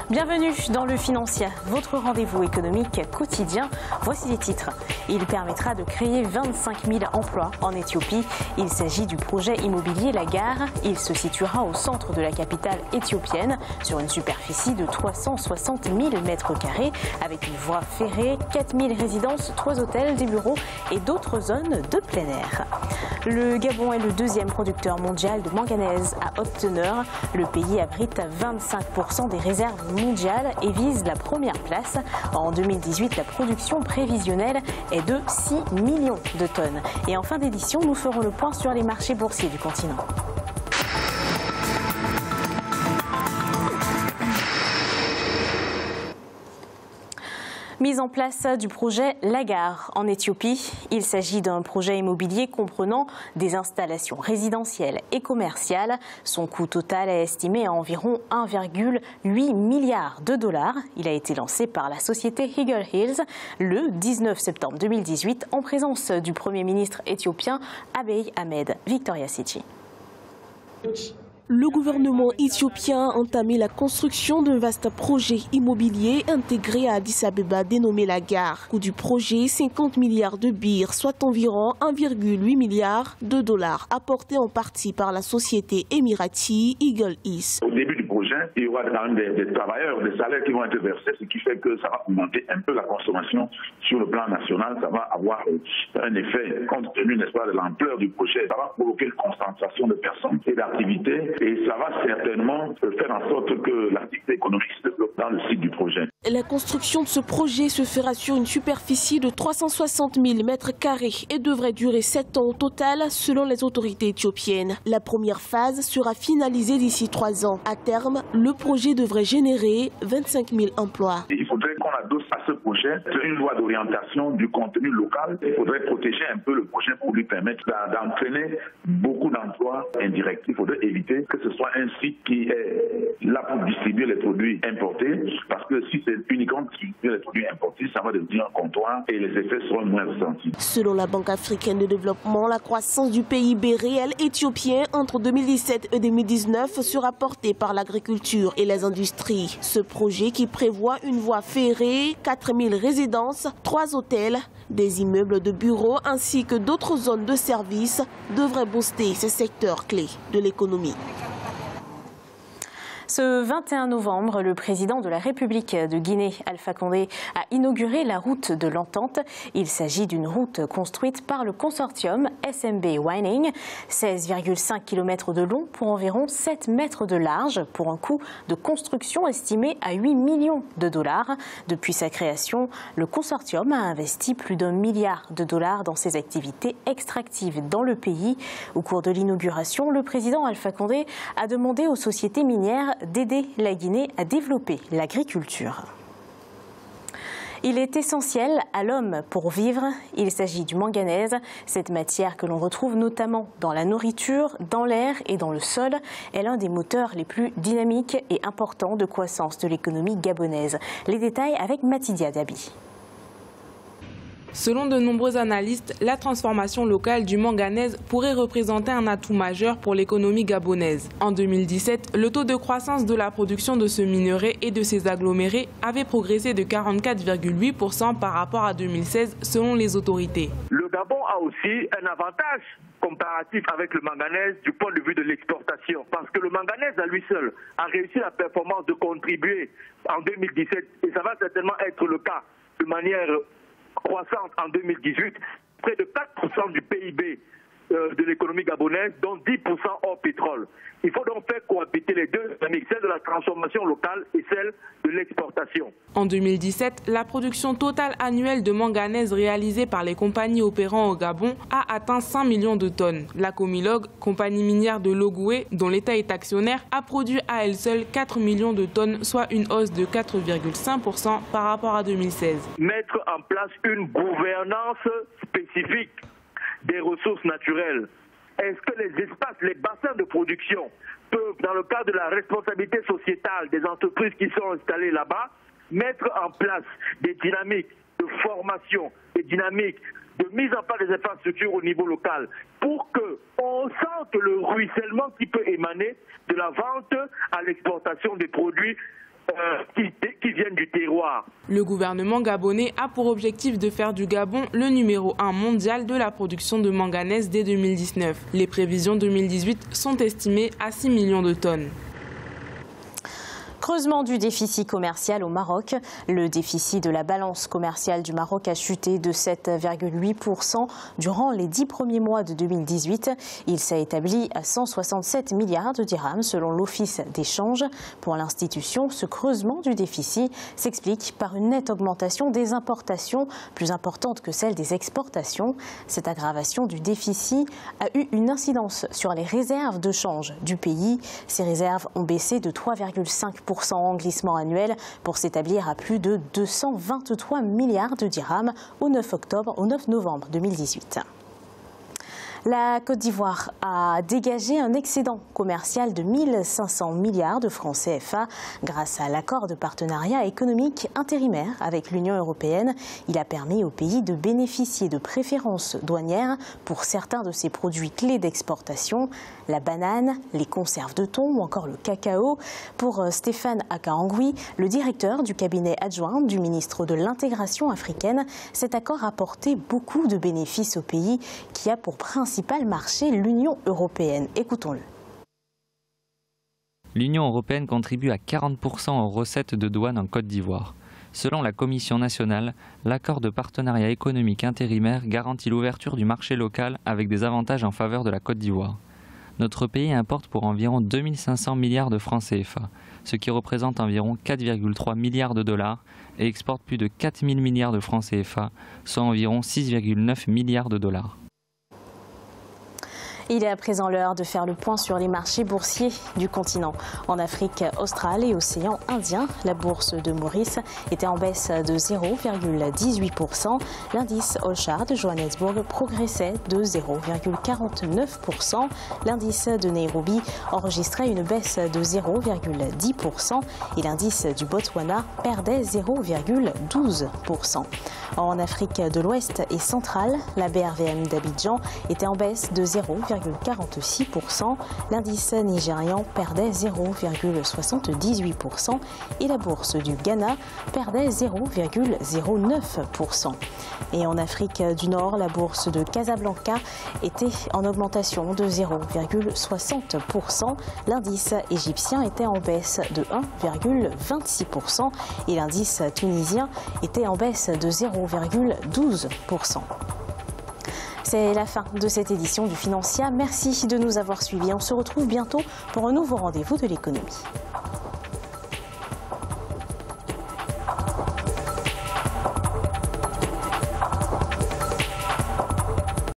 Bienvenue dans le Financier, votre rendez-vous économique quotidien. Voici les titres. Il permettra de créer 25 000 emplois en Éthiopie. Il s'agit du projet immobilier La Gare. Il se situera au centre de la capitale éthiopienne, sur une superficie de 360 000 mètres carrés, avec une voie ferrée, 4 000 résidences, 3 hôtels, des bureaux et d'autres zones de plein air. Le Gabon est le deuxième producteur mondial de manganèse à haute teneur. Le pays abrite 25% des réserves mondiales et vise la première place. En 2018, la production prévisionnelle est de 6 millions de tonnes. Et en fin d'édition, nous ferons le point sur les marchés boursiers du continent. Mise en place du projet La Gare en Éthiopie. Il s'agit d'un projet immobilier comprenant des installations résidentielles et commerciales. Son coût total est estimé à environ 1,8 milliard de dollars. Il a été lancé par la société Eagle Hills le 19 septembre 2018 en présence du Premier ministre éthiopien Abiy Ahmed. Victoria City. Le gouvernement éthiopien a entamé la construction d'un vaste projet immobilier intégré à Addis Abeba dénommé La Gare. Coût du projet 50 milliards de birrs, soit environ 1,8 milliard de dollars, apporté en partie par la société émirati Eagle Hills. Au début du projet, il y aura quand même des travailleurs, des salaires qui vont être versés, ce qui fait que ça va augmenter un peu la consommation sur le plan national. Ça va avoir un effet, compte tenu, n'est-ce pas, de l'ampleur du projet. Ça va provoquer une concentration de personnes et d'activités. Et ça va certainement faire en sorte que l'activité économique se développe dans le site du projet. La construction de ce projet se fera sur une superficie de 360 000 mètres carrés et devrait durer 7 ans au total selon les autorités éthiopiennes. La première phase sera finalisée d'ici 3 ans. À terme, le projet devrait générer 25 000 emplois. Il faudrait qu'on adosse à ce projet une loi d'orientation du contenu local. Il faudrait protéger un peu le projet pour lui permettre d'entraîner beaucoup d'emplois indirects. Il faudrait éviter que ce soit un site qui est là pour distribuer les produits importés, parce que si c'est uniquement distribuer les produits importés, ça va devenir un comptoir et les effets seront moins ressentis. Selon la Banque africaine de développement, la croissance du PIB réel éthiopien entre 2017 et 2019 sera portée par l'agriculture et les industries. Ce projet, qui prévoit une voie ferrée, 4 000 résidences, 3 hôtels, des immeubles de bureaux ainsi que d'autres zones de services, devrait booster ces secteurs clés de l'économie. Ce 21 novembre, le président de la République de Guinée, Alpha Condé, a inauguré la route de l'entente. Il s'agit d'une route construite par le consortium SMB Winding, 16,5 km de long pour environ 7 mètres de large, pour un coût de construction estimé à 8 millions de dollars. Depuis sa création, le consortium a investi plus d'1 milliard de dollars dans ses activités extractives dans le pays. Au cours de l'inauguration, le président Alpha Condé a demandé aux sociétés minières d'aider la Guinée à développer l'agriculture. Il est essentiel à l'homme pour vivre. Il s'agit du manganèse, cette matière que l'on retrouve notamment dans la nourriture, dans l'air et dans le sol, est l'un des moteurs les plus dynamiques et importants de croissance de l'économie gabonaise. Les détails avec Matidia Dabi. Selon de nombreux analystes, la transformation locale du manganèse pourrait représenter un atout majeur pour l'économie gabonaise. En 2017, le taux de croissance de la production de ce minerai et de ses agglomérés avait progressé de 44,8% par rapport à 2016 selon les autorités. Le Gabon a aussi un avantage comparatif avec le manganèse du point de vue de l'exportation. Parce que le manganèse à lui seul a réussi la performance de contribuer en 2017, et ça va certainement être le cas de manière croissante en 2018, près de 4% du PIB de l'économie gabonaise, dont 10% hors pétrole. Il faut donc faire cohabiter les deux dynamiques, celle de la transformation locale et celle de l'exportation. En 2017, la production totale annuelle de manganèse réalisée par les compagnies opérant au Gabon a atteint 5 millions de tonnes. La Comilog, compagnie minière de Logoué, dont l'État est actionnaire, a produit à elle seule 4 millions de tonnes, soit une hausse de 4,5% par rapport à 2016. Mettre en place une gouvernance spécifique des ressources naturelles. Est-ce que les espaces, les bassins de production peuvent, dans le cadre de la responsabilité sociétale des entreprises qui sont installées là-bas, mettre en place des dynamiques de formation, des dynamiques de mise en place des infrastructures au niveau local pour qu'on sente le ruissellement qui peut émaner de la vente à l'exportation des produits qui viennent du terroir. Le gouvernement gabonais a pour objectif de faire du Gabon le numéro 1 mondial de la production de manganèse dès 2019. Les prévisions 2018 sont estimées à 6 millions de tonnes. Creusement du déficit commercial au Maroc. Le déficit de la balance commerciale du Maroc a chuté de 7,8% durant les 10 premiers mois de 2018. Il s'est établi à 167 milliards de dirhams selon l'Office d'échange. Pour l'institution, ce creusement du déficit s'explique par une nette augmentation des importations plus importante que celle des exportations. Cette aggravation du déficit a eu une incidence sur les réserves de change du pays. Ces réserves ont baissé de 3,5% en glissement annuel pour s'établir à plus de 223 milliards de dirhams au 9 novembre 2018. La Côte d'Ivoire a dégagé un excédent commercial de 1 500 milliards de francs CFA grâce à l'accord de partenariat économique intérimaire avec l'Union européenne. Il a permis au pays de bénéficier de préférences douanières pour certains de ses produits clés d'exportation, la banane, les conserves de thon ou encore le cacao. Pour Stéphane Akaangui, le directeur du cabinet adjoint du ministre de l'Intégration africaine, cet accord a apporté beaucoup de bénéfices au pays qui a pour principal marché l'Union européenne. Écoutons-le. L'Union européenne contribue à 40% aux recettes de douane en Côte d'Ivoire. Selon la Commission nationale, l'accord de partenariat économique intérimaire garantit l'ouverture du marché local avec des avantages en faveur de la Côte d'Ivoire. Notre pays importe pour environ 2 500 milliards de francs CFA, ce qui représente environ 4,3 milliards de dollars, et exporte plus de 4 000 milliards de francs CFA, soit environ 6,9 milliards de dollars. Il est à présent l'heure de faire le point sur les marchés boursiers du continent. En Afrique australe et océan Indien, la bourse de Maurice était en baisse de 0,18%. L'indice All-Share de Johannesburg progressait de 0,49%. L'indice de Nairobi enregistrait une baisse de 0,10% et l'indice du Botswana perdait 0,12%. En Afrique de l'Ouest et centrale, la BRVM d'Abidjan était en baisse de 0,46%. L'indice nigérian perdait 0,78% et la bourse du Ghana perdait 0,09%. Et en Afrique du Nord, la bourse de Casablanca était en augmentation de 0,60%. L'indice égyptien était en baisse de 1,26% et l'indice tunisien était en baisse de 0,12%. C'est la fin de cette édition du Financial. Merci de nous avoir suivis. On se retrouve bientôt pour un nouveau rendez-vous de l'économie.